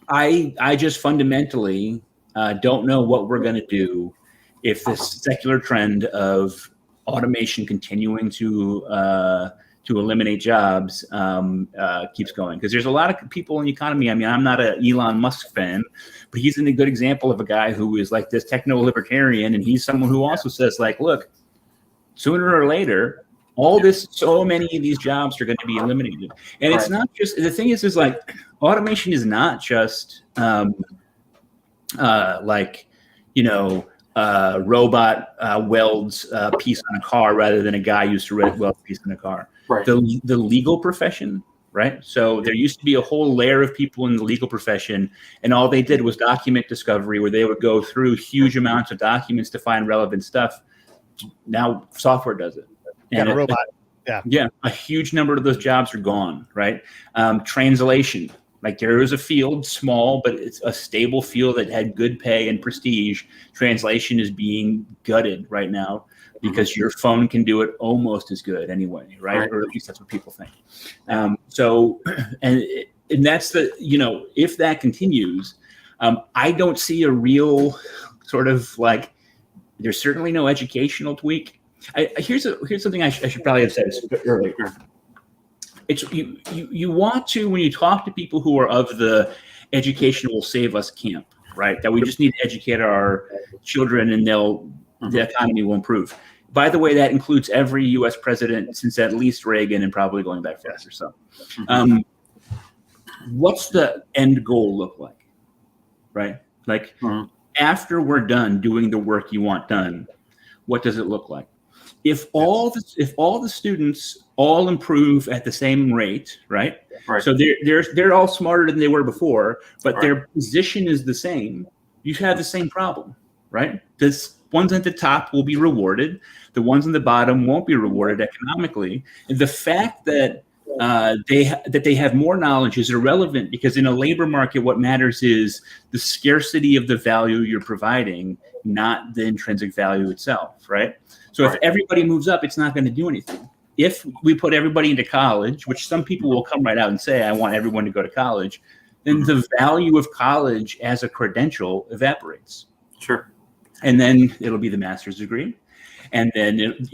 I just fundamentally don't know what we're going to do if this secular trend of automation continuing to eliminate jobs keeps going. Because there's a lot of people in the economy. I mean, I'm not an Elon Musk fan, but he's a good example of a guy who is like this techno-libertarian, and he's someone who also says, like, look, sooner or later, so many of these jobs are going to be eliminated. And it's not just, the thing is like, automation is not just robot welds a piece on a car rather than a guy used to weld a piece on a car. Right. The legal profession, right? So there used to be a whole layer of people in the legal profession, and all they did was document discovery, where they would go through huge amounts of documents to find relevant stuff. Now software does it. And a robot. Yeah. A huge number of those jobs are gone, right? Translation. Like there is a field, small, but it's a stable field that had good pay and prestige. Translation is being gutted right now because your phone can do it almost as good anyway, right? Or at least that's what people think. And that's if that continues, I don't see a real sort of like, there's certainly no educational tweak. Here's something I should probably have said earlier. It's you want to, when you talk to people who are of the education will save us camp, right? That we just need to educate our children and the economy will improve. By the way, that includes every U.S. president since at least Reagan and probably going back faster. So, what's the end goal look like, right? Like after we're done doing the work you want done, what does it look like? If all the students all improve at the same rate, right? So they're all smarter than they were before, but their position is the same. You have the same problem, right? This ones at the top will be rewarded, the ones on the bottom won't be rewarded economically. And the fact that they have more knowledge is irrelevant, because in a labor market, what matters is the scarcity of the value you're providing, not the intrinsic value itself, right? So if everybody moves up, it's not going to do anything. If we put everybody into college, which some people will come right out and say, I want everyone to go to college, then the value of college as a credential evaporates. Sure. And then it'll be the master's degree. And then,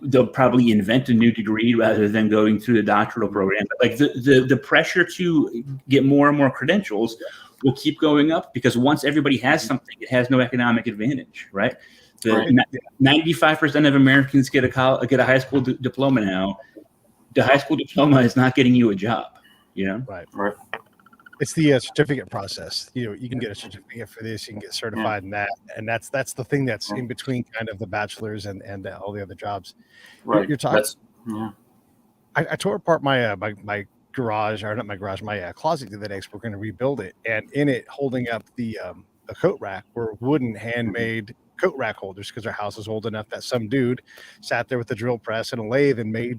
they'll probably invent a new degree rather than going through the doctoral program. But like the pressure to get more and more credentials will keep going up, because once everybody has something, it has no economic advantage, right? 95% of Americans get a high school diploma now. The high school diploma is not getting you a job, Right. It's the certificate process. You can get a certificate for this, you can get certified in that, and that's the thing that's in between kind of the bachelor's and all the other jobs. Right. You're talking. I tore apart my my garage, or not my garage, my closet the other day, because we're going to rebuild it, and in it, holding up the coat rack, were wooden handmade coat rack holders, because our house is old enough that some dude sat there with a drill press and a lathe and made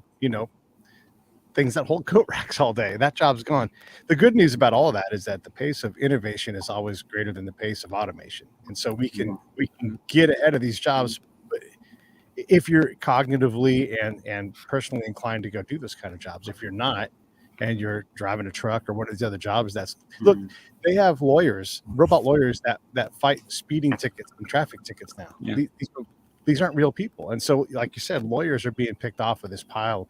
things that hold coat racks all day. That job's gone. The good news about all of that is that the pace of innovation is always greater than the pace of automation, and so we can get ahead of these jobs. But if you're cognitively and personally inclined to go do this kind of jobs, if you're not, and you're driving a truck or one of these other jobs, look, they have robot lawyers that fight speeding tickets and traffic tickets now. These aren't real people, and so, like you said, lawyers are being picked off of this pile.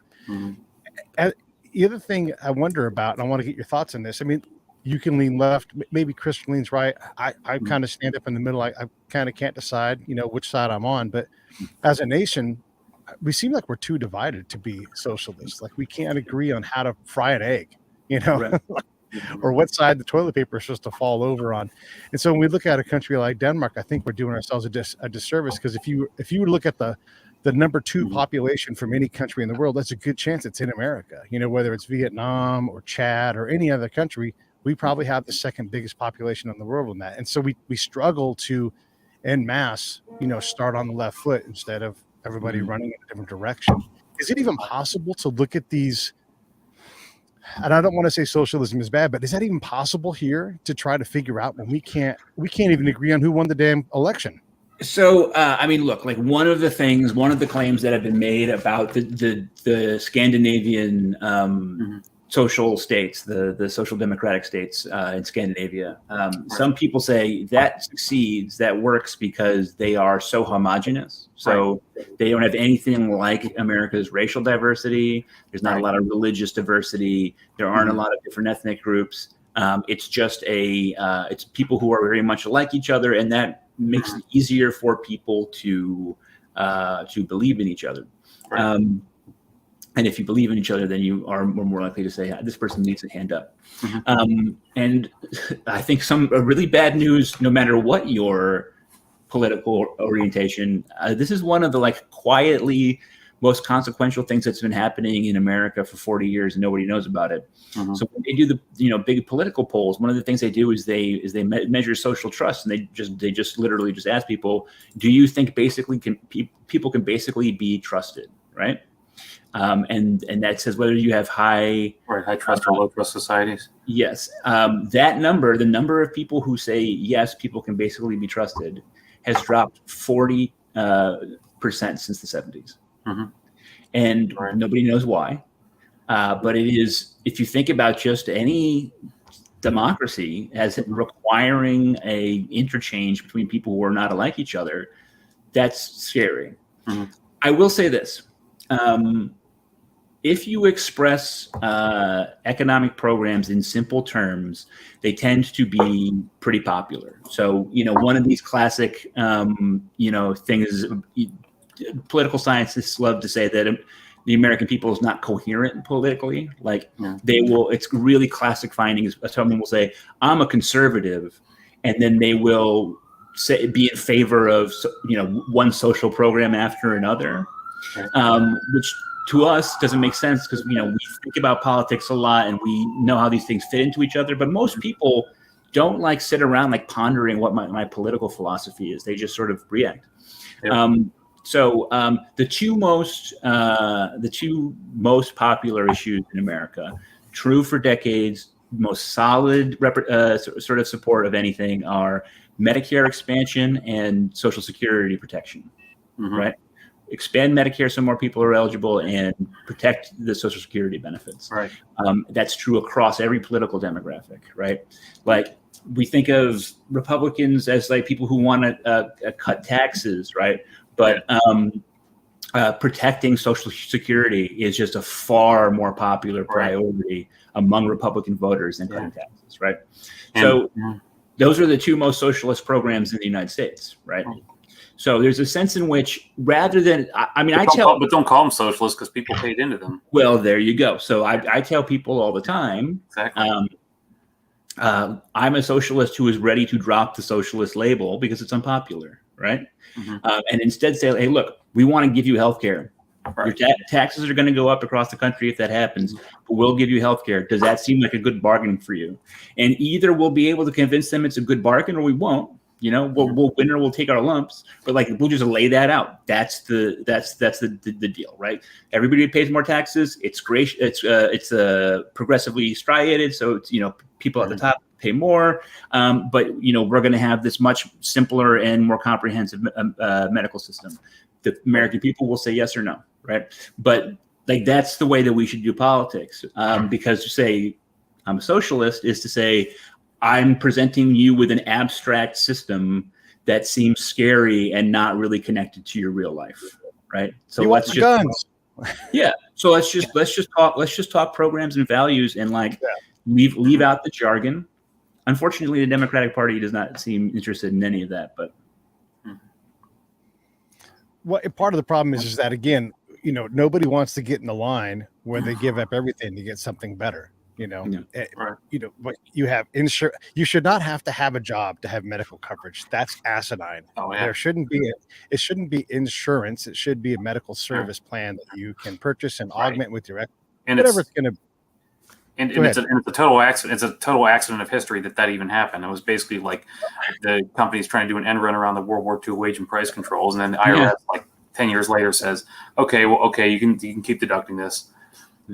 And the other thing I wonder about, and I want to get your thoughts on this. I mean, you can lean left, maybe Christian leans right. I kind of stand up in the middle. I kind of can't decide, which side I'm on. But as a nation, we seem like we're too divided to be socialists. Like we can't agree on how to fry an egg, or what side the toilet paper is supposed to fall over on. And so when we look at a country like Denmark, I think we're doing ourselves a disservice, because if you were to look at the the number 2 population from any country in the world, that's a good chance it's in America. You know, whether it's Vietnam or Chad or any other country, we probably have the second biggest population in the world in that. And so we struggle to, en masse, you know, start on the left foot instead of everybody running in a different direction. Is it even possible to look at these? And I don't want to say socialism is bad, but is that even possible here to try to figure out when we can't even agree on who won the damn election? So, I mean, look, like one of the claims that have been made about the Scandinavian social states, the social democratic states in Scandinavia, some people say that succeeds, that works because they are so homogenous. So they don't have anything like America's racial diversity. There's not a lot of religious diversity. There aren't a lot of different ethnic groups. It's just it's people who are very much like each other, and that makes it easier for people to believe in each other. And if you believe in each other, then you are more likely to say, this person needs a hand up. And I think really bad news, no matter what your political orientation, this is one of the like quietly most consequential things that's been happening in America for 40 years and nobody knows about it. So when they do the big political polls, one of the things they do is they measure social trust, and they just literally just ask people, do you think basically people can basically be trusted, right? And that says whether you have high trust or low trust societies. Yes, that number, the number of people who say yes, people can basically be trusted, has dropped 40% since the 70s. And nobody knows why. But it is, if you think about just any democracy as requiring a interchange between people who are not alike each other, that's scary. I will say this. If you express economic programs in simple terms, they tend to be pretty popular. So, one of these classic, things, political scientists love to say that the American people is not coherent politically. Like it's really classic findings. Someone will say, I'm a conservative, and then they will be in favor of, one social program after another, which to us doesn't make sense because, we think about politics a lot and we know how these things fit into each other. But most people don't like sit around like pondering what my political philosophy is. They just sort of react. So the two most popular issues in America, true for decades, most solid sort of support of anything, are Medicare expansion and Social Security protection, right? Expand Medicare so more people are eligible and protect the Social Security benefits. Right. That's true across every political demographic, right? Like we think of Republicans as like people who want to cut taxes, right? But protecting Social Security is just a far more popular priority among Republican voters than cutting taxes, right? So those are the two most socialist programs in the United States, right? So there's a sense in which, rather than, but don't call them socialists because people paid into them. Well, there you go. So I tell people all the time, I'm a socialist who is ready to drop the socialist label because it's unpopular, right? And instead say, hey, look, we want to give you health care. Your taxes are going to go up across the country if that happens, but we'll give you health care. Does that seem like a good bargain for you? And either we'll be able to convince them it's a good bargain or we won't. We'll win or we'll take our lumps, but like we'll just lay that out. That's the deal, right? Everybody pays more taxes. It's great. It's progressively striated, so it's people at the top pay more. But we're going to have this much simpler and more comprehensive medical system. The American people will say yes or no, right? But like that's the way that we should do politics, because to say I'm a socialist is to say, I'm presenting you with an abstract system that seems scary and not really connected to your real life, right? So let's just talk programs and values and leave out the jargon. Unfortunately, the Democratic Party does not seem interested in any of that. But part of the problem is that again, nobody wants to get in the line where they give up everything to get something better. But you have insurance. You should not have to have a job to have medical coverage. That's asinine. Oh, yeah. It shouldn't be insurance. It should be a medical service plan that you can purchase and augment with your whatever it's going to. And it's a total accident. It's a total accident of history that even happened. It was basically like the company's trying to do an end run around the World War II wage and price controls, and then the IRS 10 years later says, okay, you can keep deducting this.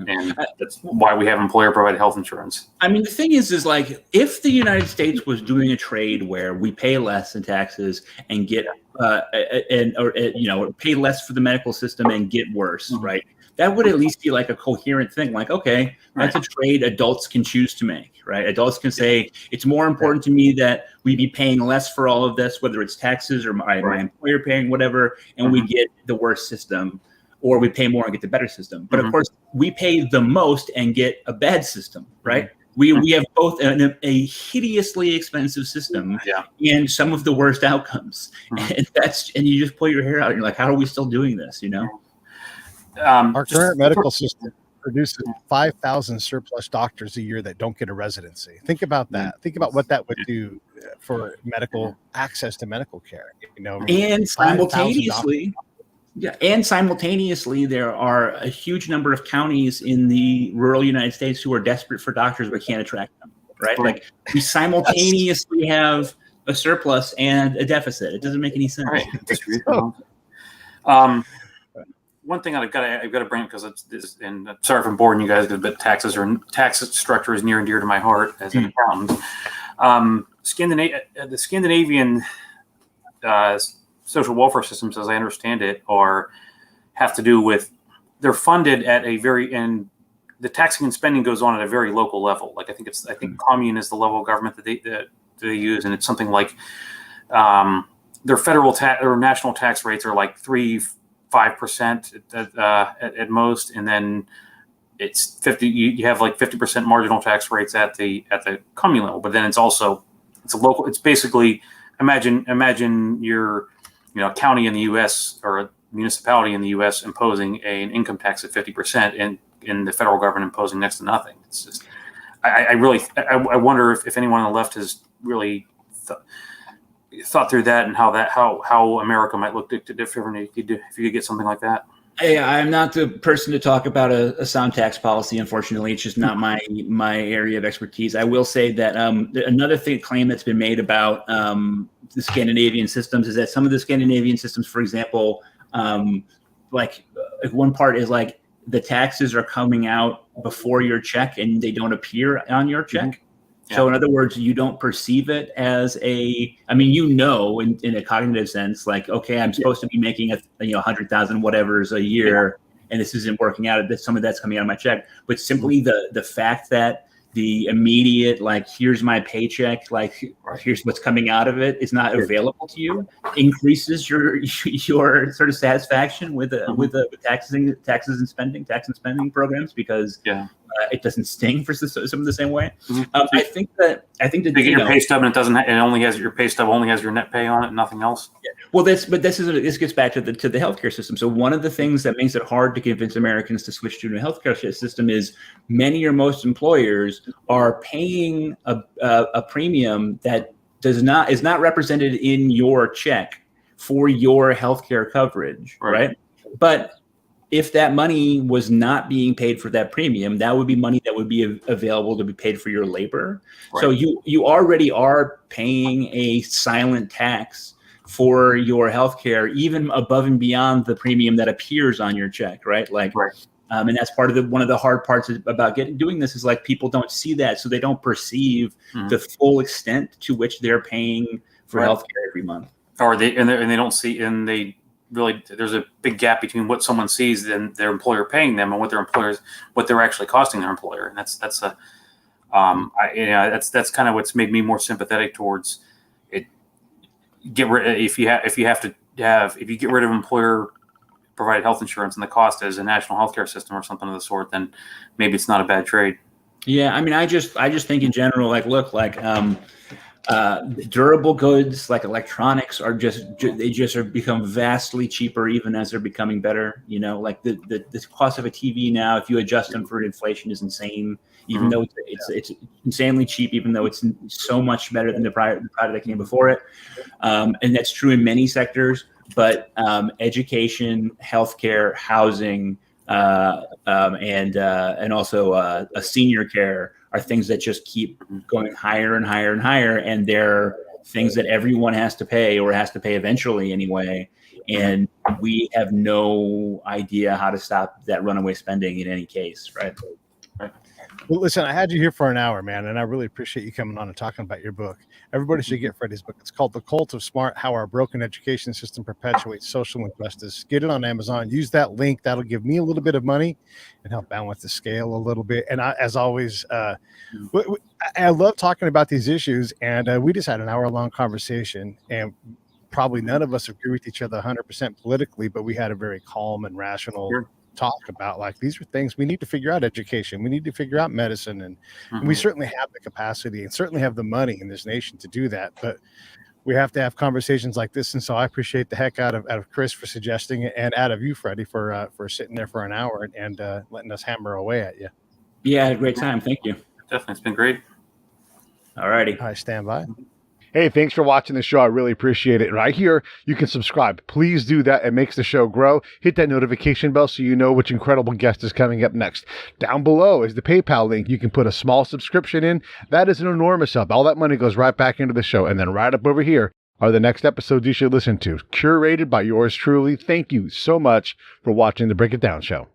And that's why we have employer-provided health insurance. I mean, the thing is like if the United States was doing a trade where we pay less in taxes and get or pay less for the medical system and get worse, right? That would at least be like a coherent thing. Like, okay, that's a trade adults can choose to make, right? Adults can say it's more important to me that we be paying less for all of this, whether it's taxes or my employer paying whatever, and we get the worst system. Or we pay more and get the better system. But of course, we pay the most and get a bad system, right? We have both a hideously expensive system and some of the worst outcomes. And you just pull your hair out and you're like, how are we still doing this, Our current medical system produces 5,000 surplus doctors a year that don't get a residency. Think about that. Think about what that would do for medical access to medical care. And simultaneously, there are a huge number of counties in the rural United States who are desperate for doctors but can't attract them, right? Like we simultaneously have a surplus and a deficit. It doesn't make any sense. Right. One thing I've got to bring up because and sorry if I'm boring you guys, but tax structure is near and dear to my heart as an accountant. The Scandinavian social welfare systems, as I understand it, have to do with they're funded at and the taxing and spending goes on at a very local level. Like I think commune is the level of government that they use, and it's something like their federal tax or national tax rates are like 3-5% at most, and then it's 50. You have like 50% marginal tax rates at the commune level, but then it's a local. It's basically imagine your county in the U.S. or a municipality in the U.S. imposing an income tax of 50% and in the federal government imposing next to nothing. It's just, I wonder if anyone on the left has really thought through that and how America might look different if you could get something like that. I'm not the person to talk about a sound tax policy. Unfortunately, it's just not my area of expertise. I will say that another claim that's been made about the Scandinavian systems is that some of the Scandinavian systems, for example, like one part is like the taxes are coming out before your check and they don't appear on your check. Yeah. So in other words, you don't perceive it as in a cognitive sense, like, okay, I'm supposed to be making 100,000 whatever's a year, and this isn't working out. Some of that's coming out of my check, but simply the fact that the immediate, like, here's my paycheck, like, here's what's coming out of it is not available to you, increases your sort of satisfaction with tax and spending programs because it doesn't sting for some of the same way. I think that you get your pay stub and your pay stub only has your net pay on it, and nothing else. Yeah. Well, this gets back to the healthcare system. So one of the things that makes it hard to convince Americans to switch to a healthcare system is many or most employers are paying a premium that is not represented in your check for your healthcare coverage, right? But if that money was not being paid for that premium, that would be money that would be available to be paid for your labor. Right. So you already are paying a silent tax for your healthcare, even above and beyond the premium that appears on your check, right? And that's part of one of the hard parts about doing this is like people don't see that, so they don't perceive the full extent to which they're paying for healthcare every month. Or they don't see, and they really, there's a big gap between what someone sees and their employer paying them and what they're actually costing their employer, and that's kind of what's made me more sympathetic towards it. If you get rid of employer provided health insurance and the cost is a national healthcare system or something of the sort, then maybe it's not a bad trade. Yeah, I mean, I just think in general, like, look, like, Durable goods like electronics are they just are become vastly cheaper even as they're becoming better. You know, like the cost of a TV now, if you adjust them for inflation, is insane. Even though it's insanely cheap, even though it's so much better than the product that came before it, and that's true in many sectors. But education, healthcare, housing, and also a senior care are things that just keep going higher and higher and higher, and they're things that everyone has to pay or has to pay eventually anyway. And we have no idea how to stop that runaway spending in any case, right? Well, listen, I had you here for an hour, man, and I really appreciate you coming on and talking about your book. Everybody should get Freddie's book. It's called The Cult of Smart, How Our Broken Education System Perpetuates Social Injustice. Get it on Amazon. Use that link. That'll give me a little bit of money and help balance the scale a little bit. And as always, I love talking about these issues, and we just had an hour-long conversation, and probably none of us agree with each other 100% politically, but we had a very calm and rational talk about, like, these are things we need to figure out. Education, we need to figure out medicine, and we certainly have the capacity and certainly have the money in this nation to do that, but we have to have conversations like this. And so I appreciate the heck out of Chris for suggesting it, and out of you, Freddie, for sitting there for an hour and letting us hammer away at you. Yeah, I had a great time. Thank you. Definitely, it's been great. All righty. I stand by. Hey, thanks for watching the show. I really appreciate it. Right here, you can subscribe. Please do that. It makes the show grow. Hit that notification bell so you know which incredible guest is coming up next. Down below is the PayPal link. You can put a small subscription in. That is an enormous help. All that money goes right back into the show. And then right up over here are the next episodes you should listen to, curated by yours truly. Thank you so much for watching the Break It Down Show.